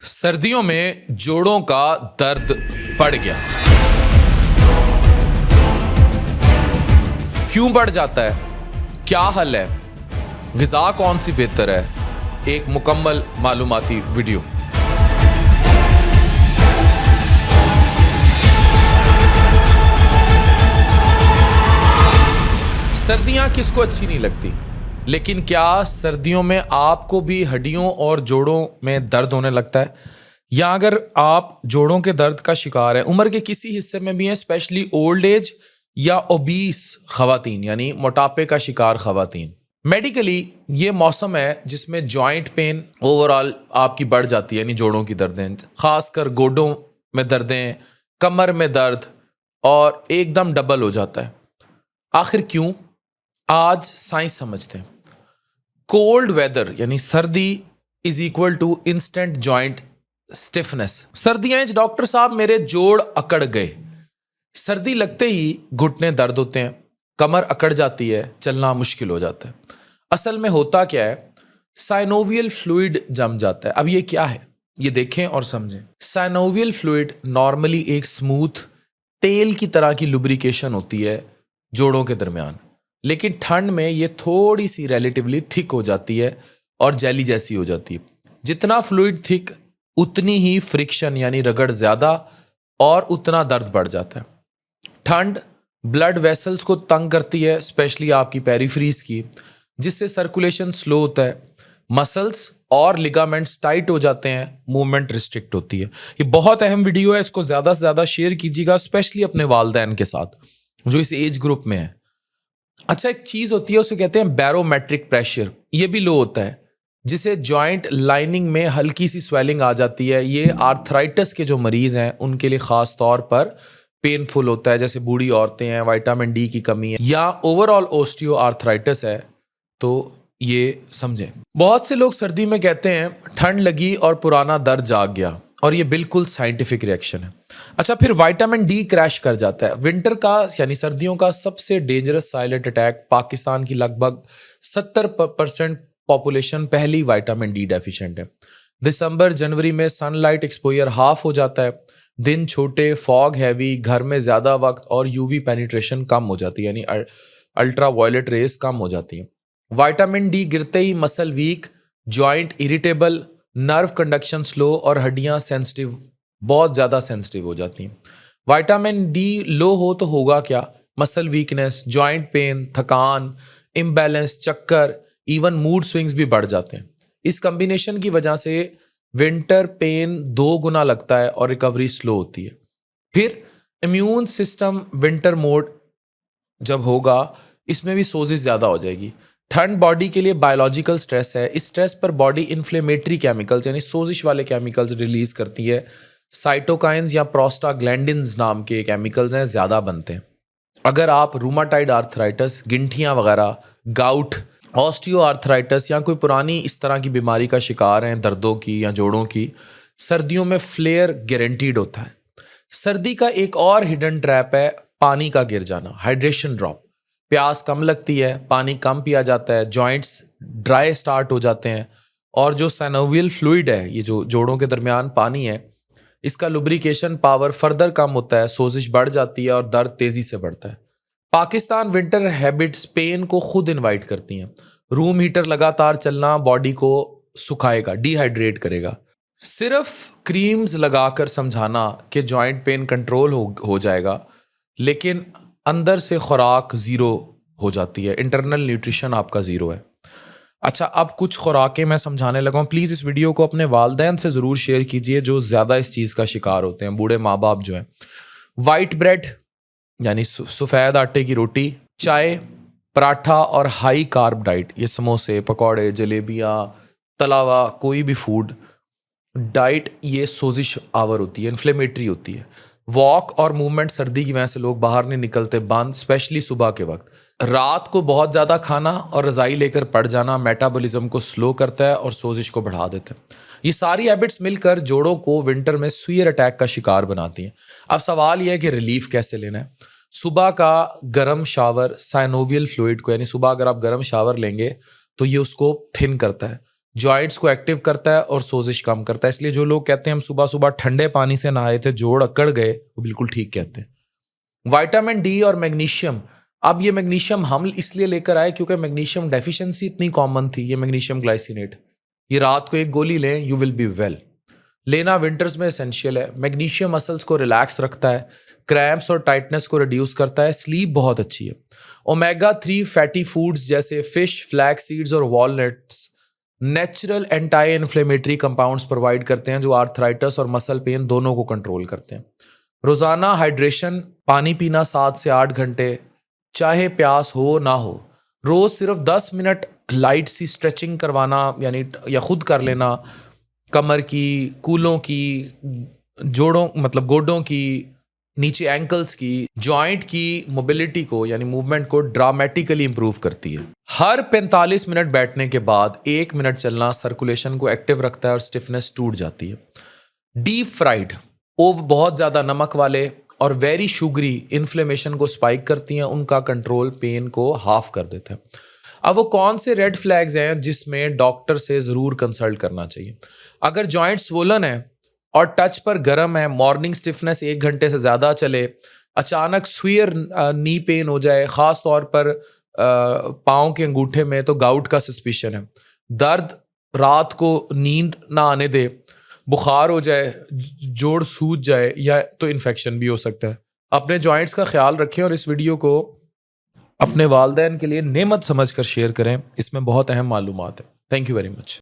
सर्दियों में जोड़ों का दर्द बढ़ गया। क्यों बढ़ जाता है? क्या हल है? ग़िज़ा कौन सी बेहतर है? एक मुकम्मल मालूमाती वीडियो। सर्दियां किसको अच्छी नहीं लगती, लेकिन क्या सर्दियों में आपको भी हड्डियों और जोड़ों में दर्द होने लगता है? या अगर आप जोड़ों के दर्द का शिकार है, उम्र के किसी हिस्से में भी हैं, स्पेशली ओल्ड एज या ओबीस खवातीन यानी मोटापे का शिकार खवातीन, मेडिकली ये मौसम है जिसमें जॉइंट पेन ओवरऑल आपकी बढ़ जाती है, यानी जोड़ों की दर्दें, खासकर गोडों में दर्दें, कमर में दर्द और एकदम डबल हो जाता है। आखिर क्यों? आज साइंस समझते हैं। कोल्ड वेदर यानी सर्दी is equal to instant joint stiffness. सर्दियां डॉक्टर साहब मेरे जोड़ अकड़ गए। सर्दी लगते ही घुटने दर्द होते हैं, कमर अकड़ जाती है, चलना मुश्किल हो जाता है। असल में होता क्या है? साइनोवियल फ्लूइड जम जाता है। अब ये क्या है, ये देखें और समझें। साइनोवियल फ्लूइड नॉर्मली एक स्मूथ तेल की तरह की लुब्रिकेशन होती है जोड़ों के दरमियान, लेकिन ठंड में ये थोड़ी सी रिलेटिवली थिक हो जाती है और जेली जैसी हो जाती है। जितना फ्लूइड थिक उतनी ही फ्रिक्शन यानी रगड़ ज़्यादा और उतना दर्द बढ़ जाता है। ठंड ब्लड वेसल्स को तंग करती है, स्पेशली आपकी पेरिफ्रीज की, जिससे सर्कुलेशन स्लो होता है। मसल्स और लिगामेंट्स टाइट हो जाते हैं, मूवमेंट रिस्ट्रिक्ट होती है। ये बहुत अहम वीडियो है, इसको ज़्यादा से ज़्यादा शेयर कीजिएगा, स्पेशली अपने वालिदैन के साथ जो इस एज ग्रुप में है। अच्छा, एक चीज़ होती है, उसे कहते हैं बैरोमेट्रिक प्रेशर। ये भी लो होता है, जिसे जॉइंट लाइनिंग में हल्की सी स्वेलिंग आ जाती है। ये आर्थराइटिस के जो मरीज़ हैं उनके लिए ख़ास तौर पर पेनफुल होता है, जैसे बूढ़ी औरतें हैं, विटामिन डी की कमी है या ओवरऑल ओस्टियो आर्थराइटिस है, तो ये समझें। बहुत से लोग सर्दी में कहते हैं ठंड लगी और पुराना दर्द जाग गया, और ये बिल्कुल साइंटिफिक रिएक्शन है। अच्छा, फिर विटामिन डी क्रैश कर जाता है। विंटर का यानी सर्दियों का सबसे डेंजरस साइलेंट अटैक, पाकिस्तान की लगभग 70% पॉपुलेशन पहली विटामिन डी डेफिशिएंट है। दिसंबर जनवरी में सनलाइट एक्सपोजर हाफ हो जाता है, दिन छोटे, फॉग हैवी, घर में ज़्यादा वक्त और यूवी पेनिट्रेशन कम हो जाती है, यानी अल्ट्रा वायलेट रेस कम हो जाती है। विटामिन डी गिरते ही muscle weak, joint irritable, nerve conduction slow और हड्डियां सेंसिटिव, बहुत ज़्यादा सेंसिटिव हो जाती हैं। विटामिन डी लो हो तो होगा क्या? मसल वीकनेस, जॉइंट पेन, थकान, इम्बैलेंस, चक्कर, इवन मूड स्विंग्स भी बढ़ जाते हैं। इस कम्बिनेशन की वजह से विंटर पेन 2 गुना लगता है और रिकवरी स्लो होती है। फिर इम्यून सिस्टम विंटर मोड जब होगा, इसमें भी सोजिश ज़्यादा हो जाएगी। ठंड बॉडी के लिए बायोलॉजिकल स्ट्रेस है। इस स्ट्रेस पर बॉडी इन्फ्लेमेटरी केमिकल्स यानी सोजिश वाले केमिकल्स रिलीज करती है। साइटोकाइंस या प्रोस्टाग्लैंडिन्स नाम के केमिकल्स हैं, ज़्यादा बनते हैं। अगर आप रूमाटाइड आर्थराइटिस, गिंठियाँ वगैरह, गाउट, ऑस्टियो आर्थराइटिस या कोई पुरानी इस तरह की बीमारी का शिकार हैं, दर्दों की या जोड़ों की, सर्दियों में फ्लेयर गारंटीड होता है। सर्दी का एक और हिडन ट्रैप है पानी का गिर जाना, हाइड्रेशन ड्रॉप। प्यास कम लगती है, पानी कम पिया जाता है, जॉइंट्स ड्राई स्टार्ट हो जाते हैं, और जो साइनोवियल फ्लूइड है, ये जो जोड़ों के दरमियान पानी है, इसका लुब्रिकेशन पावर फर्दर कम होता है, सोजिश बढ़ जाती है और दर्द तेजी से बढ़ता है। पाकिस्तान विंटर हैबिट्स पेन को खुद इनवाइट करती हैं। रूम हीटर लगातार चलना बॉडी को सुखाएगा, डिहाइड्रेट करेगा। सिर्फ क्रीम्स लगाकर समझाना कि जॉइंट पेन कंट्रोल हो जाएगा, लेकिन अंदर से खुराक ज़ीरो हो जाती है, इंटरनल न्यूट्रिशन आपका ज़ीरो है। अच्छा, अब कुछ खुराकें मैं समझाने लगा हूँ। प्लीज़ इस वीडियो को अपने वालिदैन से ज़रूर शेयर कीजिए जो ज़्यादा इस चीज़ का शिकार होते हैं, बूढ़े माँ बाप जो हैं। वाइट ब्रेड यानी सफ़ेद आटे की रोटी, चाय, पराठा और हाई कार्ब डाइट, ये समोसे, पकौड़े, जलेबियाँ, तला हुआ कोई भी फूड डाइट, ये सोजिश आवर होती है, इन्फ्लेमेटरी होती है। वॉक और मूवमेंट, सर्दी की वजह से लोग बाहर नहीं निकलते, बंद, स्पेशली सुबह के वक्त। रात को बहुत ज़्यादा खाना और रज़ाई लेकर पड़ जाना मेटाबॉलिज्म को स्लो करता है और सोजिश को बढ़ा देता है। ये सारी हैबिट्स मिलकर जोड़ों को विंटर में सुईर अटैक का शिकार बनाती हैं। अब सवाल यह है कि रिलीफ कैसे लेना है। सुबह का गर्म शावर साइनोवियल फ्लूइड को, यानी सुबह अगर आप गर्म शावर लेंगे तो ये उसको थिन करता है, जॉइंट्स को एक्टिव करता है और सोजिश कम करता है। इसलिए जो लोग कहते हैं हम सुबह सुबह ठंडे पानी से नहाए थे, जोड़ अकड़ गए, वो बिल्कुल ठीक कहते हैं। विटामिन डी और मैग्नीशियम, अब ये मैग्नीशियम हम इसलिए लेकर आए क्योंकि मैग्नीशियम डेफिशिएंसी इतनी कॉमन थी। ये मैग्नीशियम ग्लाइसिनेट, ये रात को एक गोली लें, यू विल बी वेल। लेना विंटर्स में एसेंशियल है। मैग्नीशियम मसल्स को रिलैक्स रखता है, क्रैम्प्स और टाइटनेस को रिड्यूस करता है, स्लीप बहुत अच्छी है। ओमेगा 3 फैटी फूड्स जैसे फिश, फ्लैक्स सीड्स और walnuts natural anti inflammatory compounds provide करते हैं जो आर्थराइटिस और मसल पेन दोनों को कंट्रोल करते हैं। रोजाना हाइड्रेशन, पानी पीना 7 से 8 घंटे, चाहे प्यास हो ना हो। रोज सिर्फ 10 मिनट लाइट सी स्ट्रेचिंग करवाना, यानी या खुद कर लेना, कमर की, कूलों की, जोड़ों मतलब गोडों की, नीचे एंकल्स की, जॉइंट की मोबिलिटी को यानी मूवमेंट को ड्रामेटिकली इंप्रूव करती है। हर 45 मिनट बैठने के बाद 1 मिनट चलना सर्कुलेशन को एक्टिव रखता है और स्टिफनेस टूट जाती है। डीप फ्राइड, बहुत ज़्यादा नमक वाले और वेरी शुगरी इन्फ्लेमेशन को स्पाइक करती हैं, उनका कंट्रोल पेन को हाफ कर देता है। अब वो कौन से रेड फ्लैग्स हैं जिसमें डॉक्टर से ज़रूर कंसल्ट करना चाहिए? अगर जॉइंट स्वोलन है और टच पर गर्म है, मॉर्निंग स्टिफनेस 1 घंटे से ज़्यादा चले, अचानक स्वीयर नी पेन हो जाए, ख़ास तौर पर पाँव के अंगूठे में, तो गाउट का सस्पिशन है। दर्द रात को नींद ना आने दे, बुखार हो जाए, जोड़ सूज जाए, या तो इन्फेक्शन भी हो सकता है। अपने जॉइंट्स का ख्याल रखें और इस वीडियो को अपने वालिदैन के लिए नेमत समझकर शेयर करें। इसमें बहुत अहम मालूमात है। Thank you very much.